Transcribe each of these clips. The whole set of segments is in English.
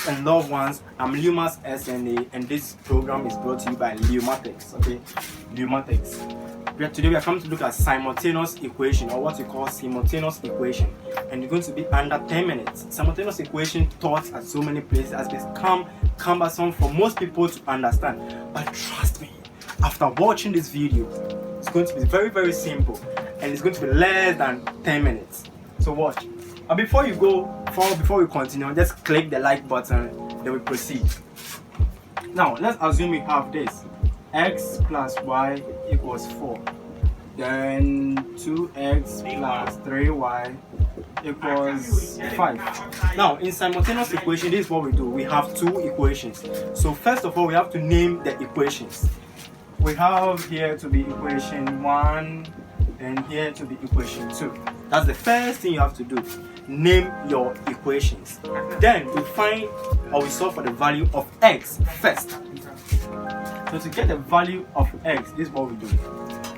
friends and loved ones, I'm Leumas S.N.A, and this program is brought to you by Leu-Matics. Okay, Leu-Matics. Today we are coming to look at simultaneous equation, or what we call simultaneous equation, and it's going to be under 10 minutes. Simultaneous equation taught at so many places has become cumbersome for most people to understand, but trust me, after watching this video, it's going to be very, very simple, and it's going to be less than 10 minutes. So watch. And before we continue, just click the like button, then we proceed. Now let's assume we have this: x plus y equals 4, then 2x plus 3y equals 5. Now in simultaneous equation, this is what we do. We have two equations. So first of all, we have to name the equations. We have here to be equation 1 and here to be equation 2. That's the first thing you have to do. Name your equations. Then we find, or we solve for the value of x first. So to get the value of x, this is what we do.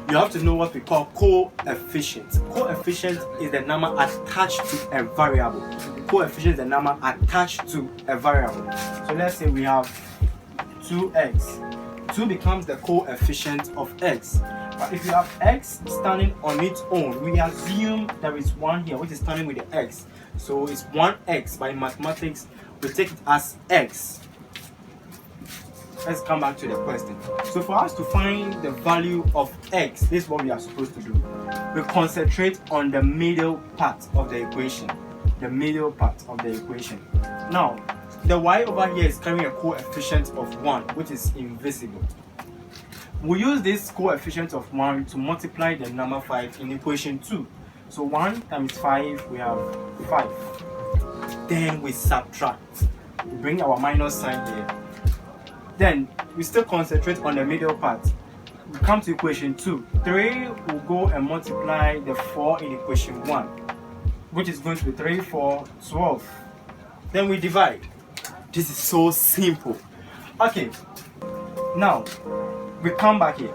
You have to know what we call coefficient. Coefficient is the number attached to a variable. Coefficient is the number attached to a variable. So let's say we have 2x. 2 becomes the coefficient of x. But if you have x standing on its own, we assume there is 1 here which is standing with the x. So it's 1x, but in mathematics we take it as x. Let's come back to the question. So for us to find the value of x, this is what we are supposed to do. We concentrate on the middle part of the equation. The middle part of the equation. Now, the y over here is carrying a coefficient of 1, which is invisible. We use this coefficient of 1 to multiply the number 5 in equation 2. So 1 times 5, we have 5. Then we subtract. We bring our minus sign here. Then we still concentrate on the middle part. We come to equation 2. 3 will go and multiply the 4 in equation 1, which is going to be 3, 4, 12. Then we divide. This is so simple. Okay, now we come back here.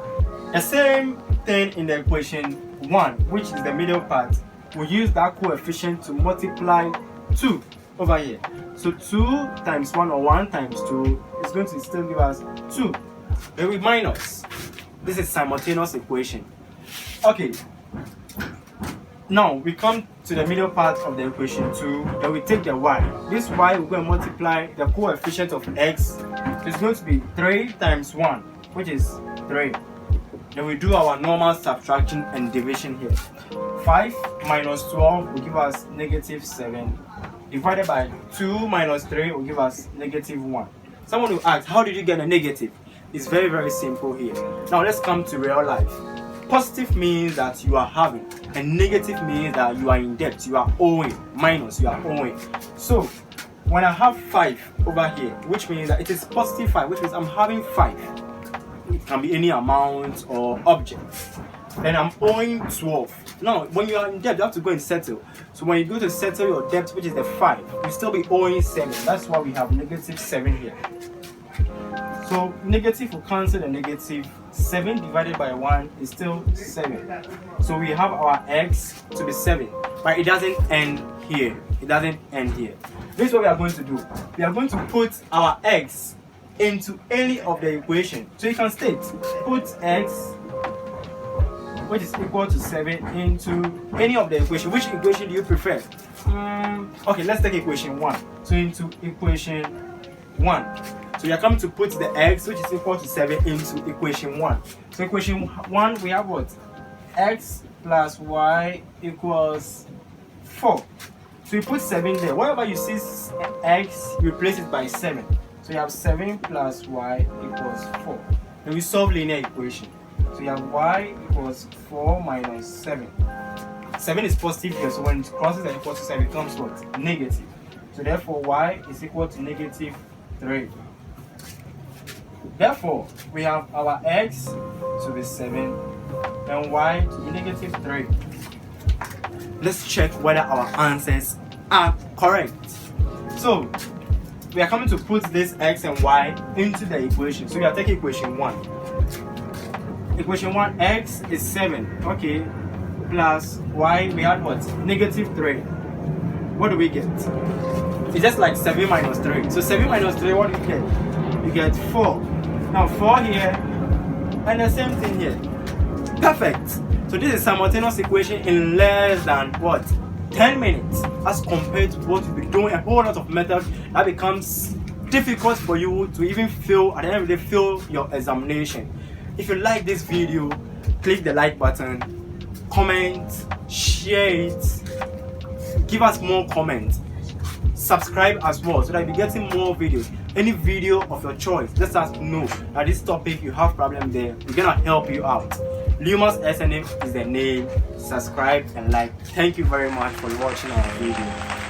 The same thing in the equation 1, which is the middle part. We use that coefficient to multiply 2 over here. So 2 times 1, or 1 times 2, is going to still give us 2. Then we minus. This is simultaneous equation. Okay. Now we come to the middle part of the equation 2, then we take the y. This y will go and multiply the coefficient of x. It's going to be 3 times 1, which is 3. Then we do our normal subtraction and division here. 5 minus 12 will give us negative 7. Divided by 2 minus 3 will give us negative 1. Someone will ask, how did you get a negative? It's very, very simple here. Now let's come to real life. Positive means that you are having, and negative means that you are in debt, you are owing. Minus, you are owing. So when I have 5 over here, which means that it is positive 5, which means I'm having 5. It can be any amount or object. Then I'm owing 12. Now when you are in debt, you have to go and settle. So when you go to settle your debt, which is the 5, you still be owing 7. That's why we have negative 7 here. So negative will cancel the negative. 7 divided by 1 is still 7. So we have our x to be 7, but it doesn't end here. It doesn't end here. This is what we are going to do. We are going to put our x into any of the equation. So you can state, put x, which is equal to 7, into any of the equation. Which equation do you prefer? Okay, let's take equation 1. So into equation 1. So we are coming to put the x, which is equal to 7, into equation 1. So equation 1, we have what? X plus y equals 4. So you put 7 there. Wherever you see x, you replace it by 7. So you have 7 plus y equals 4. Then we solve linear equation. So you have y equals 4 minus 7. 7 is positive here, so when it crosses and equals to 7, it becomes what? Negative. So therefore y is equal to negative 3. Therefore, we have our x to be 7 and y to be negative 3. Let's check whether our answers are correct. So, we are coming to put this x and y into the equation. So, we are taking equation 1. Equation 1, x is 7. Okay. Plus y, we had what? Negative 3. What do we get? it's just like 7 minus 3. So 7 minus 3, what do you get? You get 4. Now 4 here, and the same thing here. Perfect. So this is simultaneous equation in less than what? 10 minutes, as compared to what you'll be doing a whole lot of methods that becomes difficult for you to even fail at the end of the day, fail your examination. If you like this video, click the like button, comment, share it, give us more comments, subscribe as well so that you'll be getting more videos. Any video of your choice, let us know that this topic you have problem there, we're gonna help you out. Leumas S.N.A is the name. Subscribe and like. Thank you very much for watching our video.